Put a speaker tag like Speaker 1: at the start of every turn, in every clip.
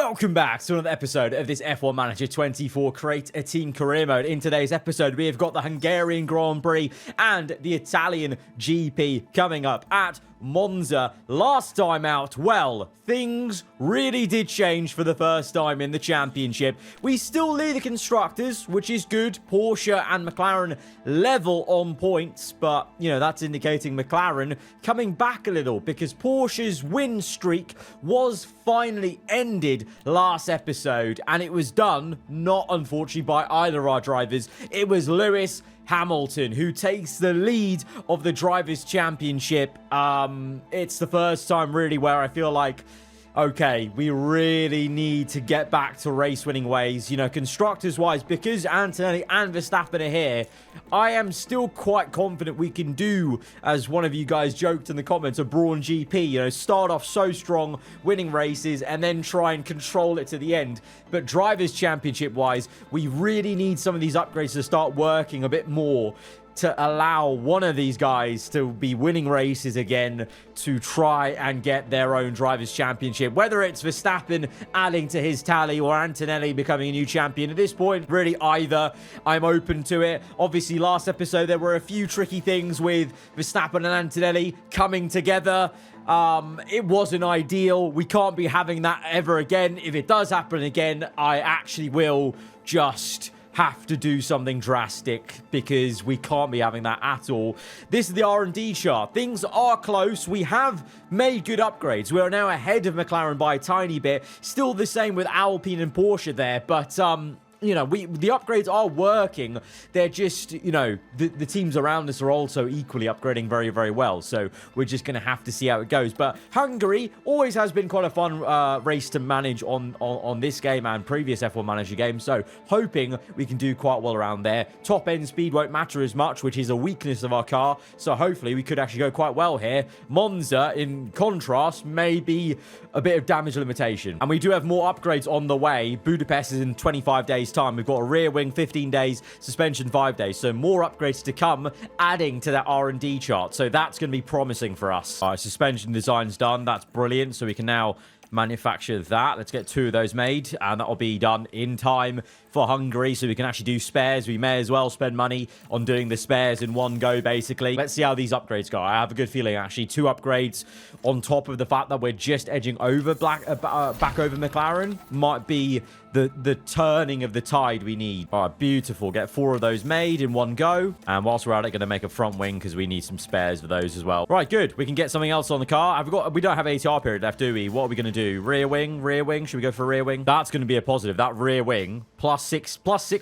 Speaker 1: Welcome back to another episode of this F1 Manager 24 Create a Team Career Mode. In today's episode, we have got the Hungarian Grand Prix and the Italian GP coming up at Monza. Last time out, well, things really did change for the first time in the championship. We still lead the constructors, which is good. Porsche and McLaren level on points, but, you know, that's indicating McLaren coming back a little because Porsche's win streak was finally ended last episode, and it was done, not unfortunately by either of our drivers. It was Lewis Hamilton who takes the lead of the Drivers' Championship. It's the first time really where I feel like, okay, we really need to get back to race-winning ways, you know, constructors-wise, because Antonelli and Verstappen are here. I am still quite confident we can do, as one of you guys joked in the comments, a Brawn GP, you know, start off so strong, winning races, and then try and control it to the end. But Drivers' Championship-wise, we really need some of these upgrades to start working a bit more to allow one of these guys to be winning races again to try and get their own Drivers' Championship. Whether it's Verstappen adding to his tally or Antonelli becoming a new champion, at this point, really either. I'm open to it. Obviously, last episode, there were a few tricky things with Verstappen and Antonelli coming together. It wasn't ideal. We can't be having that ever again. If it does happen again, I actually will just have to do something drastic because we can't be having that at all. This is the R&D chart. Things are close. We have made good upgrades. We are now ahead of McLaren by a tiny bit. Still the same with Alpine and Porsche there, but you know, the upgrades are working. They're just, you know, the teams around us are also equally upgrading very, very well. So we're just going to have to see how it goes. But Hungary always has been quite a fun race to manage on this game and previous F1 Manager games. So hoping we can do quite well around there. Top end speed won't matter as much, which is a weakness of our car. So hopefully we could actually go quite well here. Monza, in contrast, may be a bit of damage limitation. And we do have more upgrades on the way. Budapest is in 25 days time. We've got a rear wing 15 days, suspension 5 days, so more upgrades to come, adding to that R&D chart. So that's going to be promising for us. All right, suspension design's done. That's brilliant. So we can now manufacture that. Let's get 2 of those made, and that'll be done in time for Hungary, so we can actually do spares. We may as well spend money on doing the spares in one go, basically. Let's see how these upgrades go. I have a good feeling, actually. 2 upgrades on top of the fact that we're just edging over back over McLaren might be the turning of the tide we need. All right, beautiful. Get 4 of those made in one go. And whilst we're at it, going to make a front wing because we need some spares for those as well. Right, good. We can get something else on the car. We don't have ATR period left, do we? What are we going to do? Rear wing, rear wing. Should we go for rear wing? That's going to be a positive. That rear wing plus 6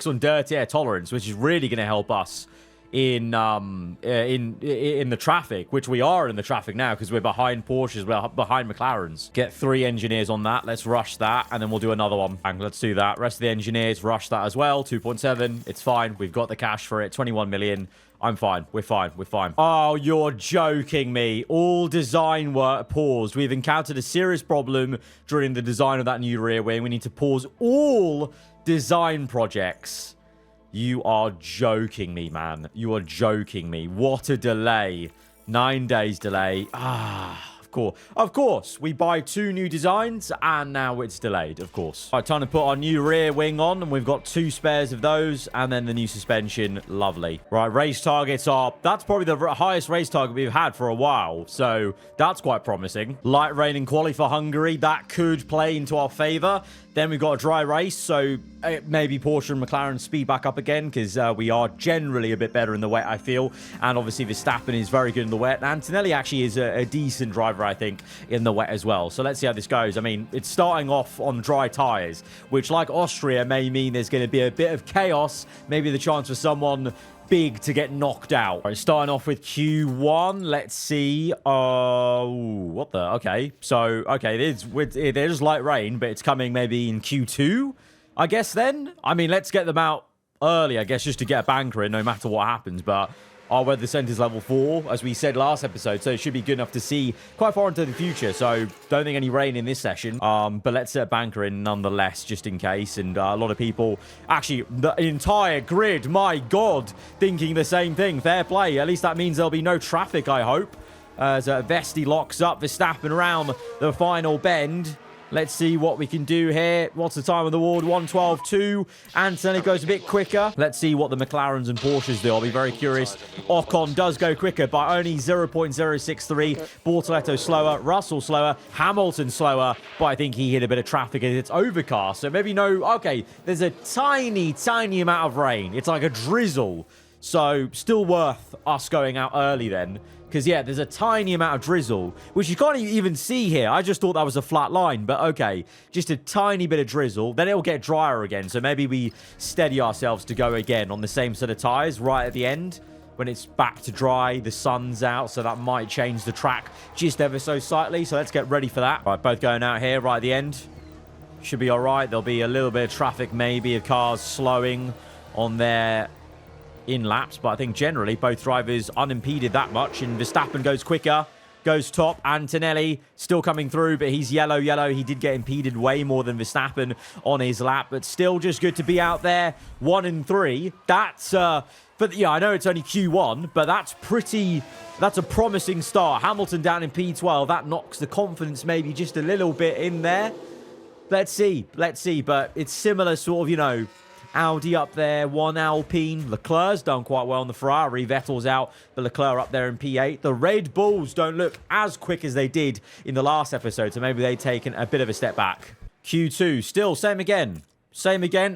Speaker 1: on dirty air tolerance, which is really going to help us in the traffic, which we are in the traffic now because we're behind Porsches, we're behind McLarens. Get 3 engineers on that. Let's rush that, and then we'll do another one. And let's do that. Rest of the engineers, rush that as well. 2.7. It's fine. We've got the cash for it. 21 million. I'm fine. We're fine. We're fine. Oh, you're joking me. All design work paused. We've encountered a serious problem during the design of that new rear wing. We need to pause all design projects. You are joking me, man. You are joking me. What a delay. 9 days delay. Of course. We buy 2 new designs, and now it's delayed, of course. All right, time to put our new rear wing on, and we've got 2 spares of those, and then the new suspension. Lovely. Right, race targets are... That's probably the highest race target we've had for a while, so that's quite promising. Light rain and quali for Hungary. That could play into our favor. Then we've got a dry race, so maybe Porsche and McLaren speed back up again because we are generally a bit better in the wet, I feel. And obviously, Verstappen is very good in the wet. And Antonelli actually is a decent driver, I think, in the wet as well. So let's see how this goes. I mean, it's starting off on dry tyres, which, like Austria, may mean there's going to be a bit of chaos. Maybe the chance for someone big to get knocked out. Right, starting off with Q1. Let's see. What the? Okay. So, okay, there's light rain, but it's coming maybe in Q2, I guess then. I mean, let's get them out early, I guess, just to get a banker in no matter what happens. But our weather center is level 4, as we said last episode, so it should be good enough to see quite far into the future. So don't think any rain in this session, but let's set a banker in nonetheless, just in case. And a lot of people, actually the entire grid, my god, thinking the same thing. Fair play. At least that means there'll be no traffic, I hope, as Vesti locks up Verstappen around the final bend. Let's see what we can do here. What's the time on the board? 1:12.2. Antonelli goes a bit quicker. Let's see what the McLarens and Porsches do. I'll be very curious. Ocon does go quicker by only 0.063. Bortoletto slower. Russell slower. Hamilton slower. But I think he hit a bit of traffic and it's overcast. So maybe no... Okay, there's a tiny, tiny amount of rain. It's like a drizzle. So still worth us going out early then. Because, yeah, there's a tiny amount of drizzle, which you can't even see here. I just thought that was a flat line, but okay. Just a tiny bit of drizzle. Then it'll get drier again. So maybe we steady ourselves to go again on the same set of tyres right at the end. When it's back to dry, the sun's out, so that might change the track just ever so slightly. So let's get ready for that. Right, both going out here right at the end. Should be all right. There'll be a little bit of traffic maybe of cars slowing on their... in laps, but I think generally both drivers unimpeded that much, and Verstappen goes quicker, goes top. Antonelli still coming through, but he's yellow. He did get impeded way more than Verstappen on his lap, but still just good to be out there. 1 and 3. That's but yeah, I know it's only Q1, but that's a promising start. Hamilton down in P12. That knocks the confidence maybe just a little bit in there. Let's see, but it's similar sort of, you know, Audi up there, 1 Alpine. Leclerc's done quite well on the Ferrari. Vettel's out, but Leclerc up there in P8. The Red Bulls don't look as quick as they did in the last episode, so maybe they've taken a bit of a step back. Q2, still same again.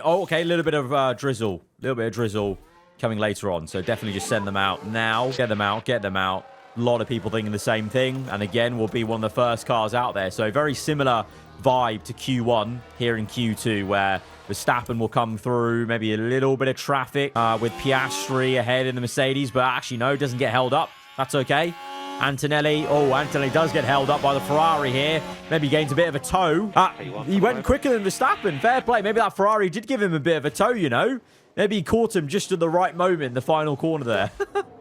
Speaker 1: Oh, okay, a little bit of drizzle. A little bit of drizzle coming later on, so definitely just send them out now. Get them out. A lot of people thinking the same thing, and again, we'll be one of the first cars out there. So very similar vibe to Q1 here in Q2, where Verstappen will come through, maybe a little bit of traffic with Piastri ahead in the Mercedes, but actually, no, doesn't get held up. That's okay. Antonelli does get held up by the Ferrari here. Maybe gains a bit of a tow. He went quicker than Verstappen. Fair play. Maybe that Ferrari did give him a bit of a tow, you know. Maybe he caught him just at the right moment, the final corner there.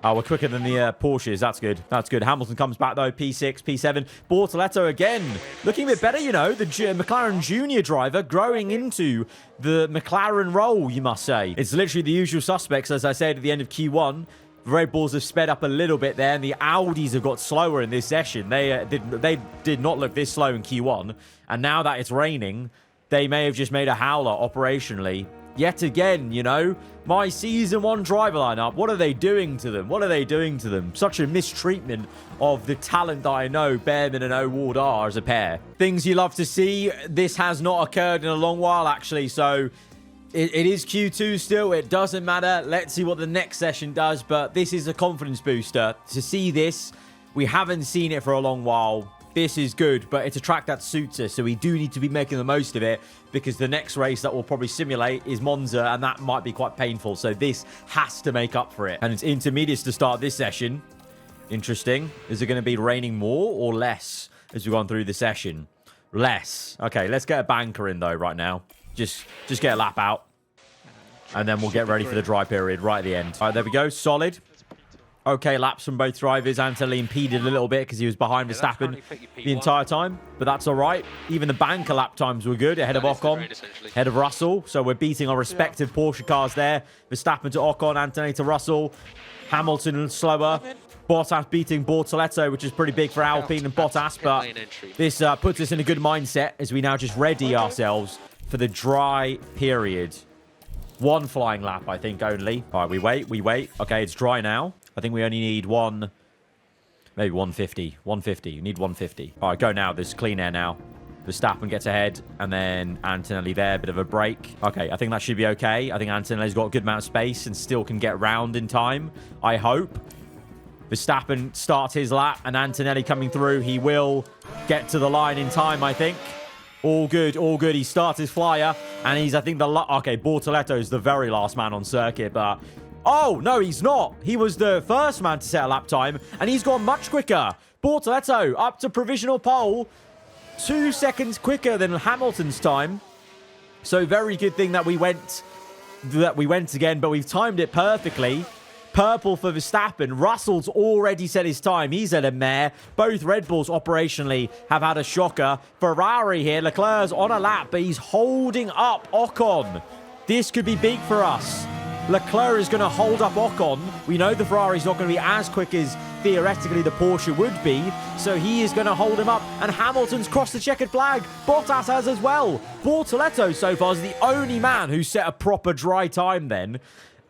Speaker 1: Oh, we're quicker than the Porsches. That's good. Hamilton comes back, though. P6, P7. Bortoletto again. Looking a bit better, you know. The McLaren Junior driver growing into the McLaren role, you must say. It's literally the usual suspects, as I said at the end of Q1. The Red Bulls have sped up a little bit there, and the Audis have got slower in this session. They did not look this slow in Q1. And now that it's raining, they may have just made a howler operationally. Yet again, you know, my Season 1 driver lineup, what are they doing to them? Such a mistreatment of the talent that I know Behrman and O'Ward are as a pair. Things you love to see. This has not occurred in a long while, actually, so it is Q2 still. It doesn't matter. Let's see what the next session does, but this is a confidence booster. To see this, we haven't seen it for a long while. This is good, but it's a track that suits us, so we do need to be making the most of it, because the next race that we'll probably simulate is Monza, and that might be quite painful, so this has to make up for it. And it's intermediates to start this session. Interesting. Is it going to be raining more or less as we've gone through the session? Less. Okay, let's get a banker in, though, right now. Just get a lap out, and then we'll get ready for the dry period right at the end. All right, there we go. Solid. Okay, laps from both drivers. Antonelli impeded a little bit because he was behind Verstappen the entire time, but that's all right. Even the banker lap times were good, ahead of Ocon, ahead of Russell. So we're beating our respective Porsche cars there. Verstappen to Ocon, Antonelli to Russell. Hamilton slower. Bottas beating Bortoletto, which is pretty big for Alpine and Bottas, but this puts us in a good mindset as we now just ready ourselves for the dry period. 1 flying lap, I think, only. All right, we wait. Okay, it's dry now. I think we only need maybe 150. 150. You need 150. All right, go now. There's clean air now. Verstappen gets ahead, and then Antonelli there. Bit of a break. Okay, I think that should be okay. I think Antonelli's got a good amount of space and still can get round in time, I hope. Verstappen starts his lap, and Antonelli coming through. He will get to the line in time, I think. All good, all good. He starts his flyer, and he's, I think, okay, Bortoletto's the very last man on circuit, but... Oh, no, he's not. He was the first man to set a lap time, and he's gone much quicker. Bortoletto up to provisional pole. 2 seconds quicker than Hamilton's time. So very good thing that we went again, but we've timed it perfectly. Purple for Verstappen. Russell's already set his time. He's at a mare. Both Red Bulls operationally have had a shocker. Ferrari here. Leclerc's on a lap, but he's holding up Ocon. This could be big for us. Leclerc is going to hold up Ocon. We know the Ferrari's not going to be as quick as theoretically the Porsche would be. So he is going to hold him up. And Hamilton's crossed the checkered flag. Bottas has as well. Bortoleto so far is the only man who set a proper dry time then.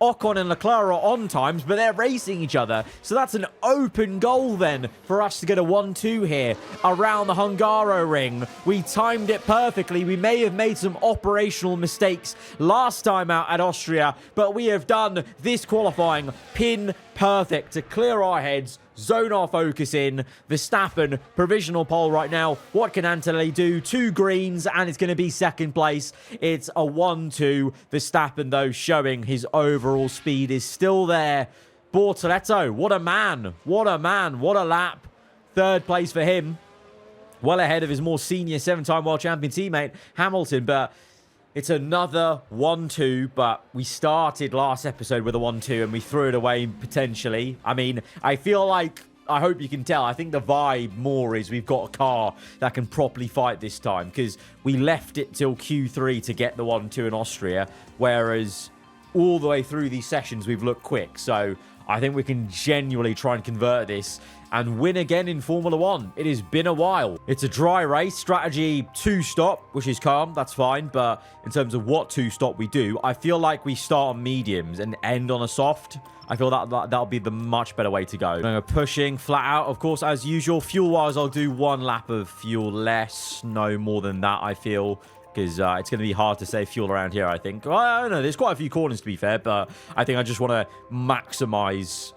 Speaker 1: Ocon and Leclerc are on times, but they're racing each other. So that's an open goal then for us to get a 1-2 here around the Hungaroring. We timed it perfectly. We may have made some operational mistakes last time out at Austria, but we have done this qualifying pin perfect to clear our heads, zone our focus in. Verstappen, provisional pole right now. What can Antonelli do? 2 greens, and it's going to be second place. It's a 1-2. Verstappen, though, showing his overall speed is still there. Bortoleto, what a man. What a man. What a lap. Third place for him. Well ahead of his more senior 7-time world champion teammate, Hamilton, but it's another 1-2, but we started last episode with a 1-2 and we threw it away potentially. I mean, I feel like, I hope you can tell, I think the vibe more is we've got a car that can properly fight this time, because we left it till Q3 to get the 1-2 in Austria, whereas all the way through these sessions we've looked quick. So I think we can genuinely try and convert this and win again in Formula 1. It has been a while. It's a dry race. Strategy 2-stop, which is calm. That's fine. But in terms of what 2-stop we do, I feel like we start on mediums and end on a soft. I feel that'll be the much better way to go. We're pushing flat out, of course, as usual. Fuel-wise, I'll do 1 lap of fuel less. No more than that, I feel, because it's going to be hard to save fuel around here, I think. Well, I don't know. There's quite a few corners, to be fair, but I think I just want to maximize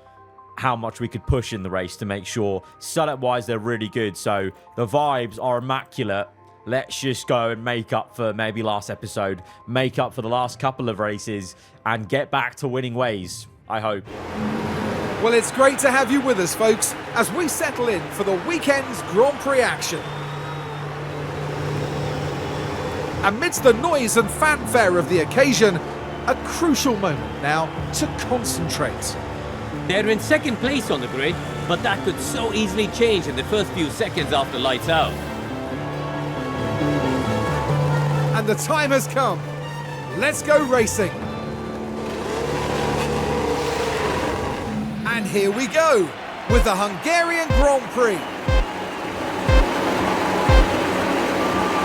Speaker 1: how much we could push in the race to make sure setup-wise they're really good. So the vibes are immaculate. Let's just go and make up for maybe last episode, make up for the last couple of races, and get back to winning ways, I hope.
Speaker 2: Well, it's great to have you with us, folks, as we settle in for the weekend's Grand Prix action. Amidst the noise and fanfare of the occasion, a crucial moment now to concentrate.
Speaker 3: They're in second place on the grid, but that could so easily change in the first few seconds after lights out.
Speaker 2: And the time has come. Let's go racing. And here we go with the Hungarian Grand Prix.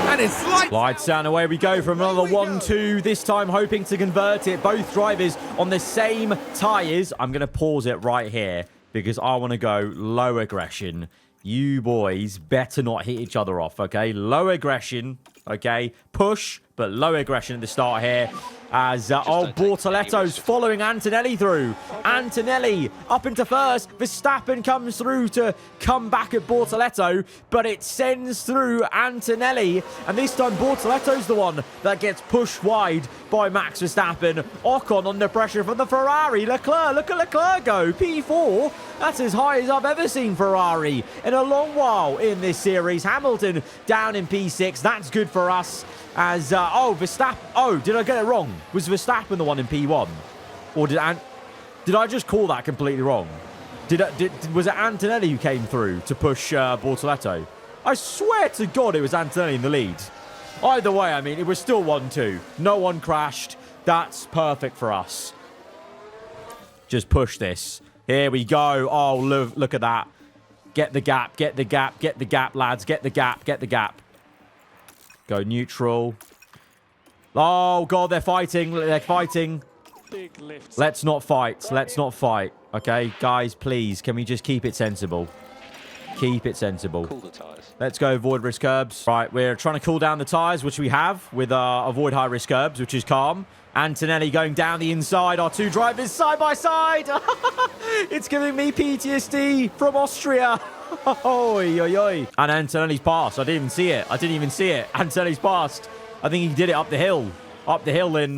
Speaker 2: And it's
Speaker 1: lights down, away we go from another 1-2, this time hoping to convert it. Both drivers on the same tyres. I'm going to pause it right here because I want to go low aggression. You boys better not hit each other off, okay? Low aggression, okay? Push, but low aggression at the start here. As, Bortoleto's following Antonelli through. Antonelli up into first. Verstappen comes through to come back at Bortoleto, but it sends through Antonelli. And this time, Bortoleto's the one that gets pushed wide by Max Verstappen. Ocon under pressure from the Ferrari. Leclerc, look at Leclerc go. P4. That's as high as I've ever seen Ferrari in a long while in this series. Hamilton down in P6. That's good for us. As, Verstappen... Oh, did I get it wrong? Was Verstappen the one in P1? Or did I just call that completely wrong? Was it Antonelli who came through to push Bortoleto? I swear to God it was Antonelli in the lead. Either way, I mean, it was still 1-2. No one crashed. That's perfect for us. Just push this. Here we go. Oh, look at that. Get the gap, get the gap, get the gap, lads. Get the gap, get the gap. Go neutral. Oh, God, they're fighting. They're fighting.
Speaker 4: Big lift.
Speaker 1: Let's not fight. Let's not fight. Okay, guys, please. Can we just keep it sensible? Keep it sensible.
Speaker 4: Cool the tyres.
Speaker 1: Let's go avoid risk curbs. Right, we're trying to cool down the tyres, which we have with avoid high risk curbs, which is calm. Antonelli going down the inside. Our 2 drivers side by side. It's giving me PTSD from Austria. Oi, oi, oi. And Antonelli's passed. I didn't even see it. I didn't even see it. Antonelli's passed. I think he did it up the hill. Up the hill in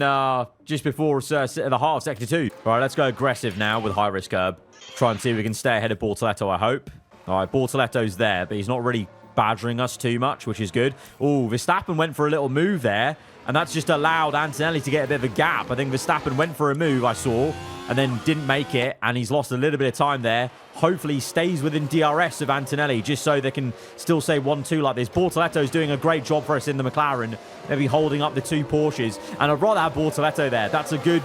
Speaker 1: just before the heart of Sector 2. All right, let's go aggressive now with high risk curb. Try and see if we can stay ahead of Bortoleto, I hope. All right, Bortoleto's there, but he's not really badgering us too much, which is good. Oh, Verstappen went for a little move there, and that's just allowed Antonelli to get a bit of a gap. I think Verstappen went for a move, I saw, and then didn't make it, and he's lost a little bit of time there. Hopefully he stays within DRS of Antonelli, just so they can still say 1-2 like this. Bortoleto's doing a great job for us in the McLaren, maybe holding up the 2 Porsches, and I'd rather have Bortoleto there. That's a good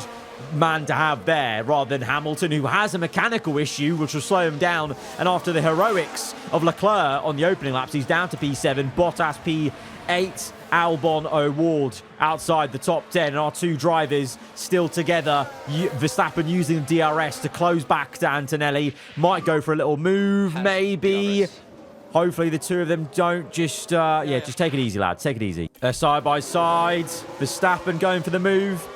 Speaker 1: man to have there rather than Hamilton, who has a mechanical issue which will slow him down. And after the heroics of Leclerc on the opening laps, he's down to P7, Bottas P8, Albon O'Ward outside the top 10, and our two drivers still together. Verstappen using the DRS to close back to Antonelli. Might go for a little move, maybe. Hopefully the two of them don't just, just take it easy, lads. Take it easy. They're side by side. Verstappen going for the move.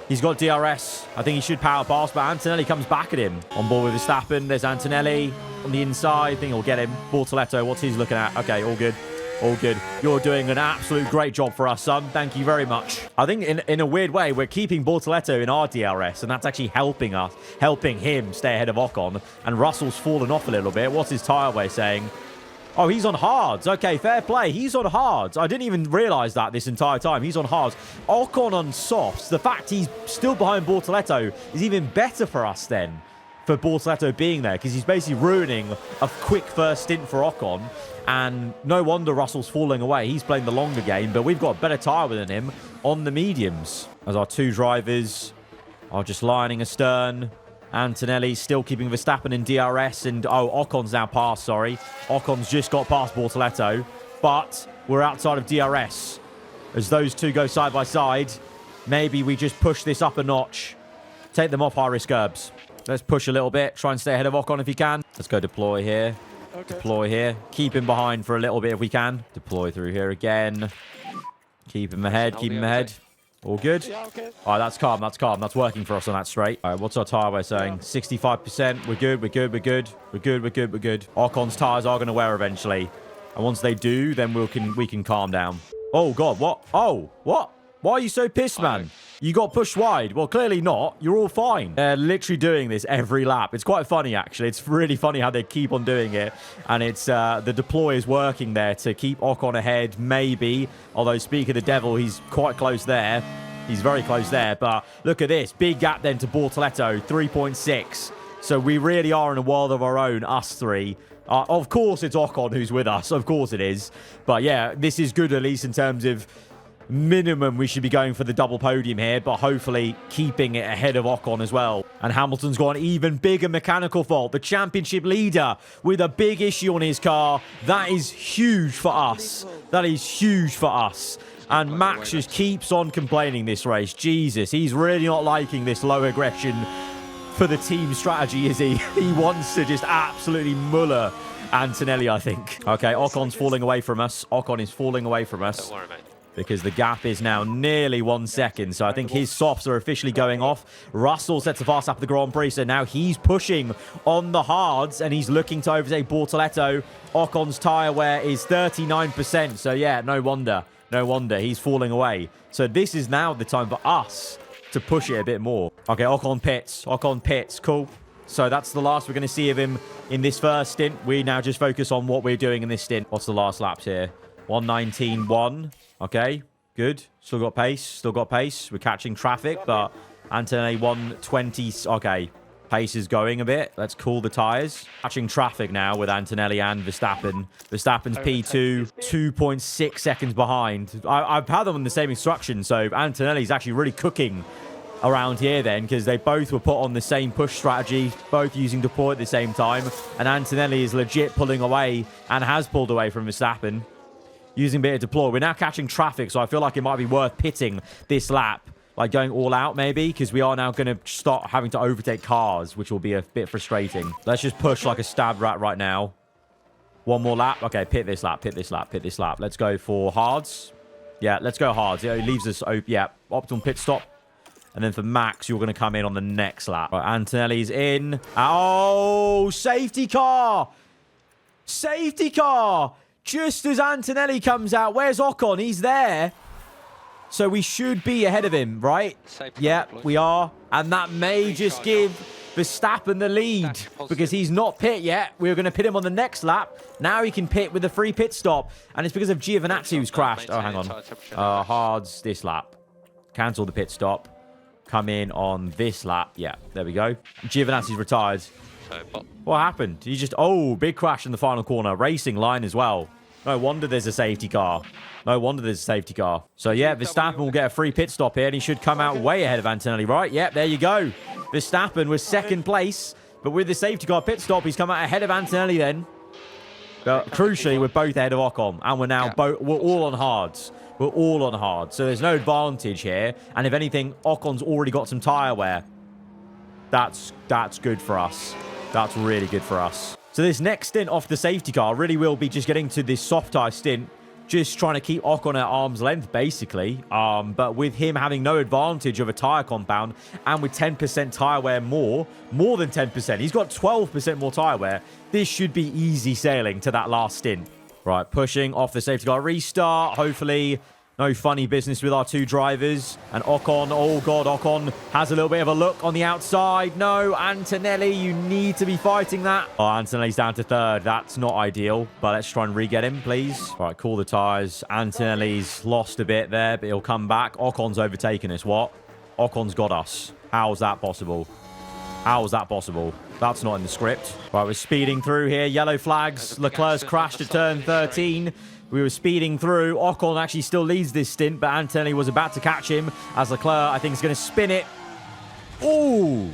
Speaker 1: He's got DRS. I think he should power past, but Antonelli comes back at him. On board with Verstappen. There's Antonelli on the inside. I think he'll get him. Bortoletto, what's he looking at? Okay, all good. All good. You're doing an absolute great job for us, son. Thank you very much. I think in a weird way, we're keeping Bortoletto in our DRS, and that's actually helping him stay ahead of Ocon. And Russell's fallen off a little bit. What's his tyre weigh saying? Oh, he's on hards. Okay, fair play. He's on hards. I didn't even realise that this entire time. He's on hards. Ocon on softs. The fact he's still behind Bortoletto is even better for us then, for Bortoletto being there, because he's basically ruining a quick first stint for Ocon. And no wonder Russell's falling away. He's playing the longer game, but we've got a better tyre than him on the mediums. As our two drivers are just lining astern. Antonelli still keeping Verstappen in DRS, and Ocon's now past, sorry. Ocon's just got past Bortoletto, but we're outside of DRS. As those two go side by side, maybe we just push this up a notch. Take them off high-risk curbs. Let's push a little bit. Try and stay ahead of Ocon if you can. Let's go deploy here. Okay. Deploy here. Keep him behind for a little bit if we can. Deploy through here again. Keep him ahead. Keep him ahead. All good? Yeah, okay. All right, that's calm. That's calm. That's working for us on that straight. All right, what's our tyre we're saying? 65%. We're good. We're good. We're good. We're good. We're good. We're good. Ocon's tyres are going to wear eventually. And once they do, then we can calm down. Oh, God. What? Oh, what? Why are you so pissed, man? You got pushed wide. Well, clearly not. You're all fine. They're literally doing this every lap. It's quite funny, actually. It's really funny how they keep on doing it. And it's the deploy is working there to keep Ocon ahead, maybe. Although, speak of the devil, he's quite close there. He's very close there. But look at this. Big gap then to Bortoletto, 3.6. So we really are in a world of our own, us three. Of course, it's Ocon who's with us. Of course it is. But yeah, this is good, at least in terms of minimum, we should be going for the double podium here, but hopefully keeping it ahead of Ocon as well. And Hamilton's got an even bigger mechanical fault. The championship leader with a big issue on his car. That is huge for us. That is huge for us. And Max just keeps on complaining this race. Jesus, he's really not liking this low aggression for the team strategy, is he? He wants to just absolutely muller Antonelli, I think. Okay, Ocon's falling away from us. Ocon is falling away from us.
Speaker 3: Don't worry, mate.
Speaker 1: Because the gap is now nearly 1 second. So I think his softs are officially going off. Russell sets a fast lap of the Grand Prix. So now he's pushing on the hards. And he's looking to overtake Bortoletto. Ocon's tyre wear is 39%. So yeah, no wonder. No wonder he's falling away. So this is now the time for us to push it a bit more. Okay, Ocon pits. Ocon pits. Cool. So that's the last we're going to see of him in this first stint. We now just focus on what we're doing in this stint. What's the last laps here? 1:19.1. Okay, good. Still got pace. Still got pace. We're catching traffic, but Antonelli 1:20. Okay, pace is going a bit. Let's cool the tyres. Catching traffic now with Antonelli and Verstappen. Verstappen's P2, 2.6 seconds behind. I've had them on the same instructions, so Antonelli's actually really cooking around here then, because they both were put on the same push strategy, both using deploy at the same time, and Antonelli is legit pulling away and has pulled away from Verstappen. Using a bit of deploy. We're now catching traffic, so I feel like it might be worth pitting this lap. Like going all out, maybe, because we are now going to start having to overtake cars, which will be a bit frustrating. Let's just push like a stab rat right now. One more lap. Okay, pit this lap, pit this lap, pit this lap. Let's go for hards. Yeah, let's go hards. Yeah, it leaves us, yeah, optimal pit stop. And then for Max, you're going to come in on the next lap. Right, Antonelli's in. Oh, safety car. Safety car. Just as Antonelli comes out, where's Ocon? He's there. So we should be ahead of him, right? Yeah, we are. And that may just give Verstappen the lead because he's not pit yet. We're going to pit him on the next lap. Now he can pit with a free pit stop. And it's because of Giovinazzi who's crashed. Oh, hang on. Hards this lap. Cancel the pit stop. Come in on this lap. Yeah, there we go. Giovinazzi's retired. What happened? He just... Oh, big crash in the final corner. Racing line as well. No wonder there's a safety car. No wonder there's a safety car. So, yeah, Verstappen will get a free pit stop here, and he should come out way ahead of Antonelli, right? Yep, there you go. Verstappen was second place, but with the safety car pit stop, he's come out ahead of Antonelli then. But crucially, we're both ahead of Ocon, and we're now we're all on hards. We're all on hard, so there's no advantage here. And if anything, Ocon's already got some tyre wear. That's good for us. That's really good for us. So this next stint off the safety car really will be just getting to this soft tyre stint, just trying to keep Ocon at arm's length, basically. But with him having no advantage of a tyre compound, and with 10% tyre wear more than 10%, he's got 12% more tyre wear. This should be easy sailing to that last stint. Right, pushing off the safety car restart. Hopefully, no funny business with our two drivers. And Ocon, oh God, Ocon has a little bit of a look on the outside. No, Antonelli, you need to be fighting that. Oh, Antonelli's down to third. That's not ideal, but let's try and re-get him, please. All right, cool the tyres. Antonelli's lost a bit there, but he'll come back. Ocon's overtaken us. What? Ocon's got us. How's that possible? How is that possible? That's not in the script. Right, we're speeding through here. Yellow flags. Leclerc's crashed at turn 13. We were speeding through. Ocon actually still leads this stint, but Antonelli was about to catch him as Leclerc, I think, is going to spin it. Ooh!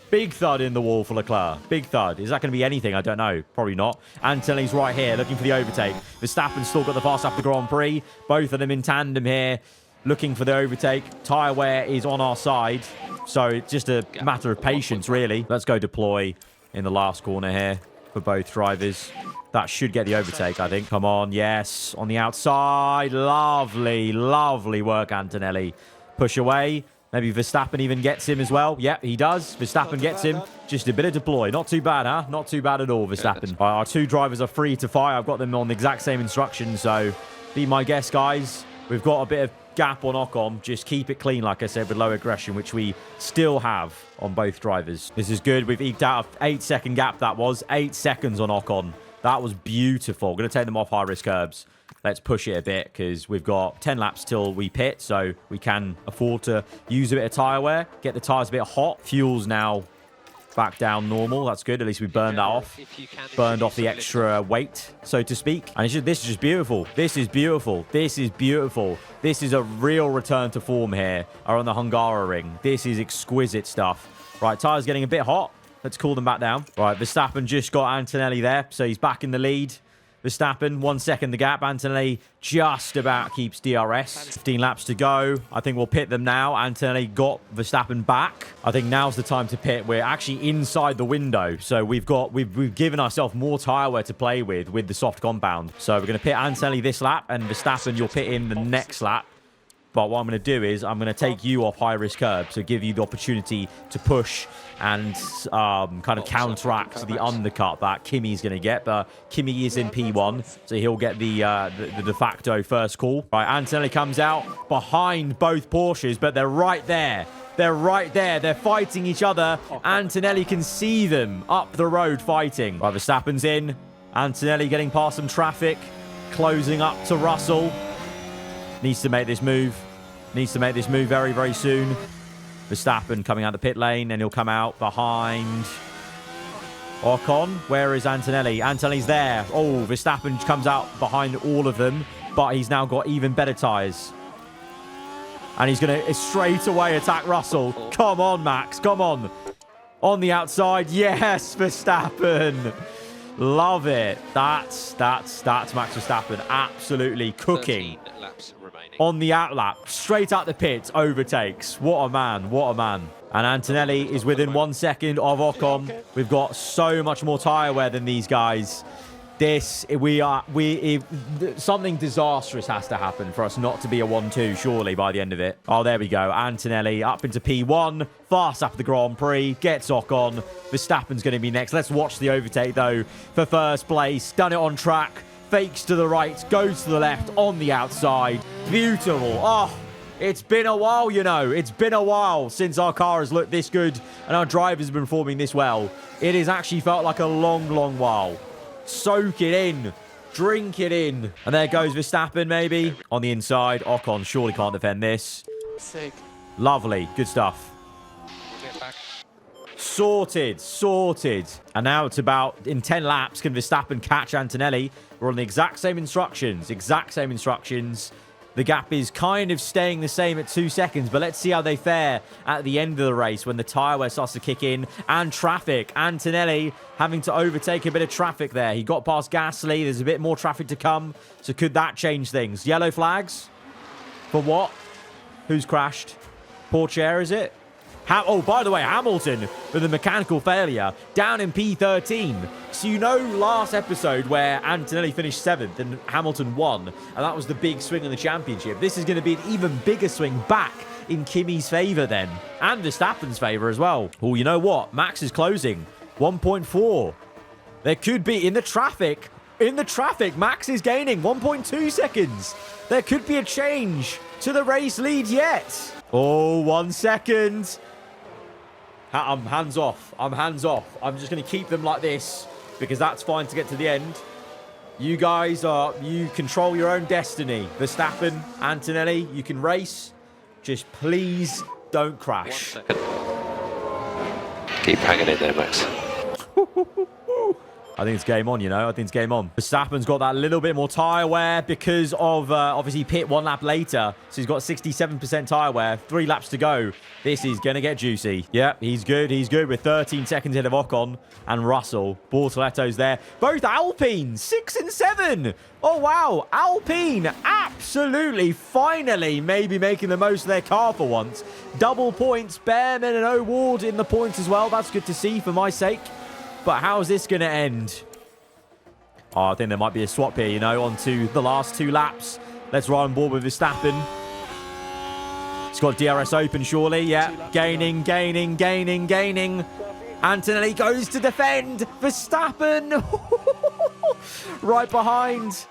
Speaker 1: Big thud in the wall for Leclerc. Big thud. Is that going to be anything? I don't know. Probably not. Antonelli's right here looking for the overtake. Verstappen's still got the fast lap of the Grand Prix. Both of them in tandem here looking for the overtake. Tyre wear is on our side. So it's just a matter of patience, really. Let's go deploy in the last corner here for both drivers. That should get the overtake, I think. Come on, yes. On the outside. Lovely, lovely work, Antonelli. Push away. Maybe Verstappen even gets him as well. Yep, he does. Verstappen gets him. Just a bit of deploy. Not too bad, huh? Not too bad at all, Verstappen. Our two drivers are free to fire. I've got them on the exact same instructions, so be my guest, guys. We've got a bit of gap on Ocon. Just keep it clean, like I said, with low aggression, which we still have on both drivers. This is good. We've eked out an 8-second gap. That was 8 seconds on Ocon. That was beautiful. Going to take them off high-risk curbs. Let's push it a bit because we've got 10 laps till we pit, so we can afford to use a bit of tyre wear, get the tyres a bit hot. Fuel's now back down normal. That's good. At least we burned that off. Burned off the extra weight, so to speak. And this is just beautiful. This is beautiful. This is beautiful. This is a real return to form here on the Hungaroring. This is exquisite stuff. Right, tyres getting a bit hot. Let's cool them back down. Right, Verstappen just got Antonelli there, so he's back in the lead. Verstappen, 1 second the gap. Antonelli just about keeps DRS. 15 laps to go. I think we'll pit them now. Antonelli got Verstappen back. I think now's the time to pit. We're actually inside the window, so we've given ourselves more tyre wear to play with the soft compound. So we're going to pit Antonelli this lap, and Verstappen, you'll pit in the next lap. But what I'm going to do is I'm going to take you off high-risk curb to give you the opportunity to push and kind of counteract the undercut that Kimi's going to get. But Kimi is in P1, so he'll get the de facto first call. Right, Antonelli comes out behind both Porsches, but they're right there. They're right there. They're fighting each other. Antonelli can see them up the road fighting. Right, Verstappen's in. Antonelli getting past some traffic, closing up to Russell. Needs to make this move. Needs to make this move very, very soon. Verstappen coming out the pit lane, and he'll come out behind Ocon. Where is Antonelli? Antonelli's there. Oh, Verstappen comes out behind all of them, but he's now got even better tyres. And he's going to straight away attack Russell. Come on, Max. Come on. On the outside. Yes, Verstappen. Love it. That's Max Verstappen absolutely cooking.
Speaker 4: 13 laps remaining.
Speaker 1: On the outlap, straight out the pits, overtakes. What a man, what a man. And Antonelli is within 1 second of Ocon. We've got so much more tyre wear than these guys. Something disastrous has to happen for us not to be a 1-2, surely, by the end of it. Oh, there we go. Antonelli up into P1. Fast up the Grand Prix. Gets Ocon. Verstappen's going to be next. Let's watch the overtake, though, for first place. Done it on track. Fakes to the right. Goes to the left. On the outside. Beautiful. Oh, it's been a while, you know. It's been a while since our car has looked this good and our drivers have been performing this well. It has actually felt like a long, long while. Soak it in. Drink it in. And there goes Verstappen, maybe. On the inside. Ocon surely can't defend this.
Speaker 4: Sick.
Speaker 1: Lovely. Good stuff.
Speaker 4: Get back.
Speaker 1: Sorted, sorted. And now it's about, in 10 laps, can Verstappen catch Antonelli? We're on the exact same instructions, exact same instructions. The gap is kind of staying the same at 2 seconds, but let's see how they fare at the end of the race when the tyre wear starts to kick in. And traffic. Antonelli having to overtake a bit of traffic there. He got past Gasly. There's a bit more traffic to come. So could that change things? Yellow flags? For what? Who's crashed? Poor chair, is it? Oh, by the way, Hamilton with a mechanical failure down in P13. So you know last episode where Antonelli finished 7th and Hamilton won, and that was the big swing in the championship. This is going to be an even bigger swing back in Kimi's favour then, and Verstappen's favour as well. Oh, you know what? Max is closing. 1.4. There could be, in the traffic, Max is gaining 1.2 seconds. There could be a change to the race lead yet. Oh, 1 second. I'm hands off. I'm hands off. I'm just going to keep them like this because that's fine to get to the end. You guys you control your own destiny. Verstappen, Antonelli, you can race. Just please don't crash.
Speaker 4: 1 second. Keep hanging in there, Max.
Speaker 1: I think it's game on, you know. I think it's game on. Verstappen's got that little bit more tyre wear because of, obviously, pit 1 lap later. So he's got 67% tyre wear. 3 laps to go. This is going to get juicy. Yeah, he's good. He's good with 13 seconds ahead of Ocon and Russell. Bortoletto's there. Both Alpine, 6 and 7. Oh, wow. Alpine absolutely, finally, maybe making the most of their car for once. Double points. Bearman and O'Ward in the points as well. That's good to see for my sake. But how's this going to end? Oh, I think there might be a swap here, you know, onto the last 2 laps. Let's ride on board with Verstappen. He's got DRS open, surely. Yeah, gaining. Antonelli goes to defend. Verstappen. Right behind.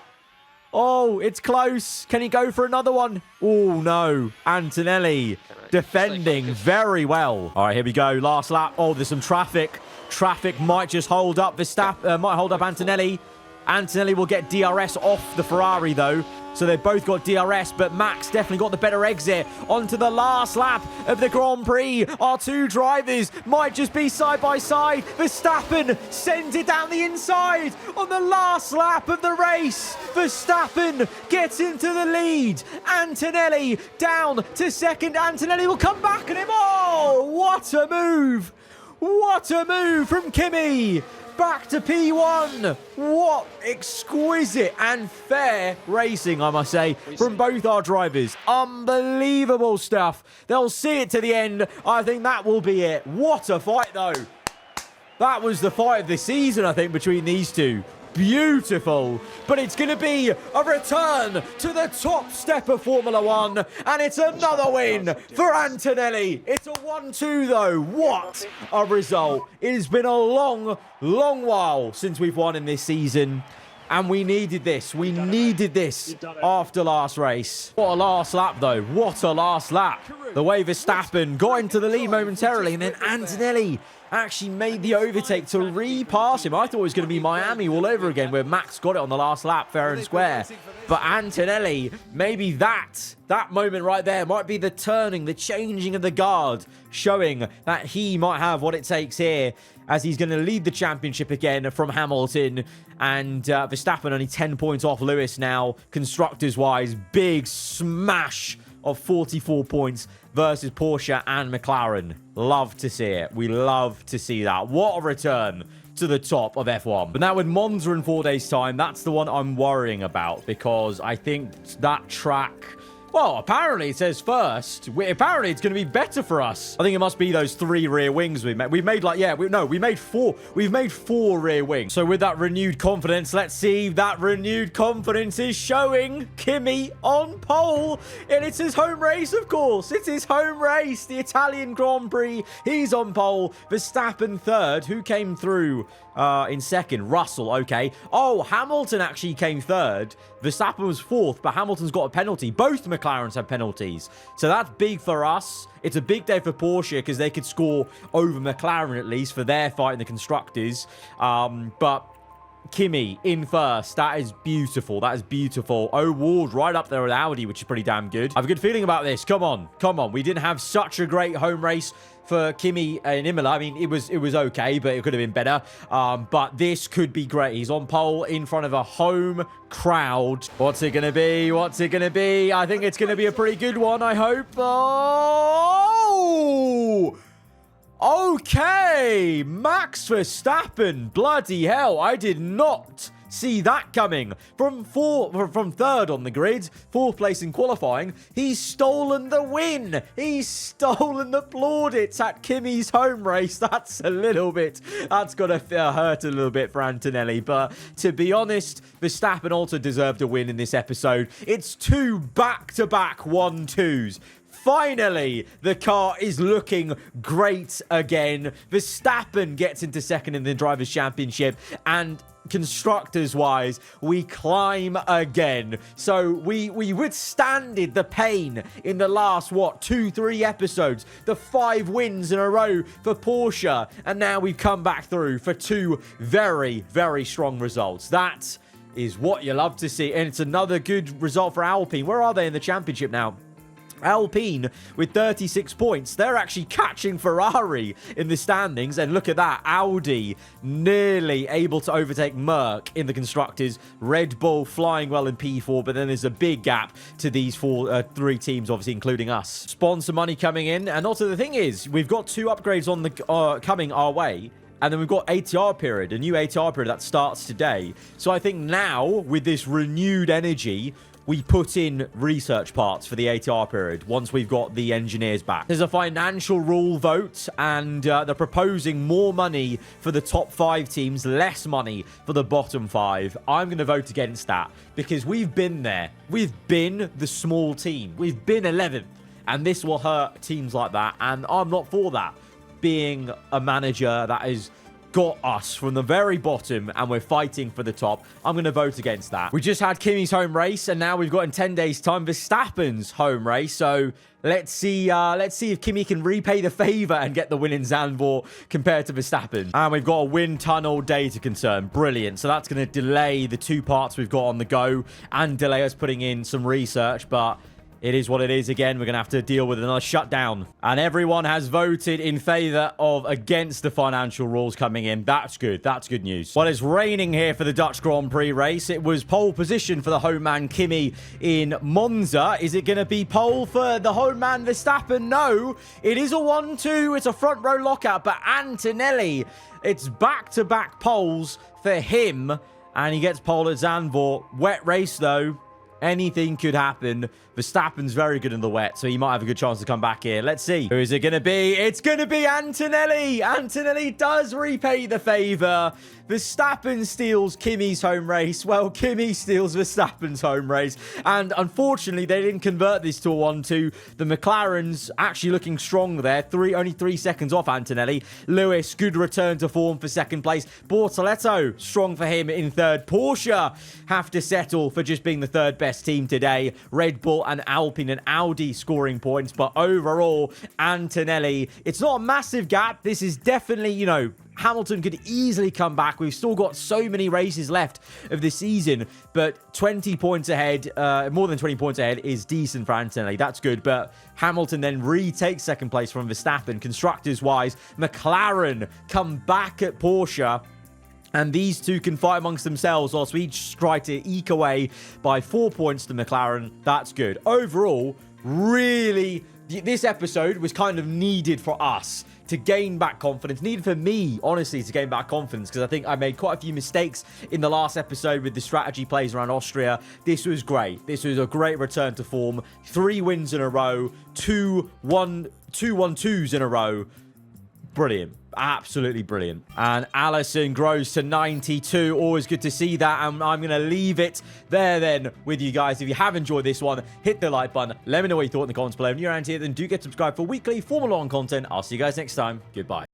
Speaker 1: Oh, it's close. Can he go for another one? Oh, no. Antonelli defending very well. All right, here we go. Last lap. Oh, there's some traffic. Traffic might just hold up Verstappen, might hold up Antonelli. Antonelli will get DRS off the Ferrari, though. So they've both got DRS, but Max definitely got the better exit. Onto the last lap of the Grand Prix. Our 2 drivers might just be side by side. Verstappen sends it down the inside on the last lap of the race. Verstappen gets into the lead. Antonelli down to 2nd. Antonelli will come back at him. Oh, what a move. What a move from Kimi. Back to P1. What exquisite and fair racing, I must say, from both our drivers. Unbelievable stuff. They'll see it to the end. I think that will be it. What a fight, though. That was the fight of the season, I think, between these two. Beautiful. But it's going to be a return to the top step of Formula 1. And it's another win for Antonelli. It's a 1-2, though. What a result. It has been a long, long while since we've won in this season. And we needed this. We needed this after last race. What a last lap, though. What a last lap. The way Verstappen got into the lead momentarily. And then Antonelli actually made the overtake to repass him. I thought it was going to be Miami all over again, where Max got it on the last lap, fair and square. But Antonelli, maybe that moment right there might be the turning, the changing of the guard, showing that he might have what it takes here, as he's going to lead the championship again from Hamilton. And Verstappen only 10 points off Lewis now, constructors-wise. Big smash of 44 points versus Porsche and McLaren. Love to see it. We love to see that. What a return to the top of F1. But now with Monza in 4 days' time, that's the one I'm worrying about, because I think that track... Well, apparently it says first. Apparently it's going to be better for us. I think it must be those 3 rear wings we made. We made like, yeah, we made 4. We've made 4 rear wings. So with that renewed confidence, let's see if that renewed confidence is showing. Kimi on pole. And it's his home race, of course. It's his home race. The Italian Grand Prix. He's on pole. Verstappen 3rd. Who came through in 2nd? Russell, okay. Oh, Hamilton actually came 3rd. Verstappen was 4th, but Hamilton's got a penalty. Both McLarens have penalties. So that's big for us. It's a big day for Porsche because they could score over McLaren, at least, for their fight in the constructors. But Kimi in first. That is beautiful. That is beautiful. O'Ward right up there with Audi, which is pretty damn good. I have a good feeling about this. Come on. Come on. We didn't have such a great home race for Kimi and Imola. I mean, it was okay, but it could have been better. But this could be great. He's on pole in front of a home crowd. What's it going to be? What's it going to be? I think it's going to be a pretty good one, I hope. Oh! Okay, Max Verstappen. Bloody hell, I did not see that coming. From third on the grid, fourth place in qualifying, he's stolen the win. He's stolen the plaudits at Kimi's home race. That's got to hurt a little bit for Antonelli. But to be honest, Verstappen also deserved a win in this episode. It's 2 back-to-back 1-2s. Finally, the car is looking great again. Verstappen gets into second in the Drivers' Championship, and constructors-wise, we climb again. So we withstanded the pain in the last, 2-3 episodes. The 5 wins in a row for Porsche, and now we've come back through for 2 very, very strong results. That is what you love to see, and it's another good result for Alpine. Where are they in the championship now? Alpine with 36 points. They're actually catching Ferrari in the standings. And look at that. Audi nearly able to overtake Merc in the constructors. Red Bull flying well in P4. But then there's a big gap to these 3 teams, obviously, including us. Sponsor money coming in. And also the thing is, we've got 2 upgrades on the coming our way. And then we've got ATR period, a new ATR period that starts today. So I think now, with this renewed energy, we put in research parts for the ATR period once we've got the engineers back. There's a financial rule vote, and they're proposing more money for the top 5 teams, less money for the bottom 5. I'm going to vote against that because we've been there. We've been the small team. We've been 11th, and this will hurt teams like that, and I'm not for that. Being a manager that has got us from the very bottom and we're fighting for the top, I'm going to vote against that. We just had Kimi's home race, and now we've got in 10 days time Verstappen's home race. So let's see if Kimi can repay the favor and get the win in Zandvoort compared to Verstappen. And we've got a wind tunnel data concern. Brilliant. So that's going to delay the 2 parts we've got on the go and delay us putting in some research, but it is what it is. Again, we're going to have to deal with another shutdown. And everyone has voted in favor of against the financial rules coming in. That's good. That's good news. Well, it's raining here for the Dutch Grand Prix race. It was pole position for the home man Kimi in Monza. Is it going to be pole for the home man Verstappen? No. It is a 1-2. It's a front row lockout. But Antonelli, it's back-to-back poles for him. And he gets pole at Zandvoort. Wet race, though. Anything could happen. Verstappen's very good in the wet, so he might have a good chance to come back here. Let's see. Who is it going to be? It's going to be Antonelli. Antonelli does repay the favor. Verstappen steals Kimi's home race. Well, Kimi steals Verstappen's home race. And unfortunately, they didn't convert this to a 1-2. The McLaren's actually looking strong there. Only 3 seconds off Antonelli. Lewis, good return to form for second place. Bortoletto, strong for him in third. Porsche have to settle for just being the 3rd best team today. Red Bull and Alpine and Audi scoring points. But overall, Antonelli, it's not a massive gap. This is definitely, Hamilton could easily come back. We've still got so many races left of the season, but 20 points ahead, more than 20 points ahead is decent for Antonelli. That's good, but Hamilton then retakes second place from Verstappen. Constructors-wise, McLaren come back at Porsche, and these two can fight amongst themselves whilst we each try to eke away by 4 points to McLaren. That's good. Overall, really, this episode was kind of needed for us to gain back confidence. Needed for me, honestly, to gain back confidence, because I think I made quite a few mistakes in the last episode with the strategy plays around Austria. This was great. This was a great return to form. 3 wins in a row. 2 1-2s in a row. Brilliant. Absolutely brilliant. And Allison grows to 92. Always good to see that. And I'm going to leave it there then with you guys. If you have enjoyed this one, hit the like button. Let me know what you thought in the comments below. If you're around here, then do get subscribed for weekly Formula 1 content. I'll see you guys next time. Goodbye.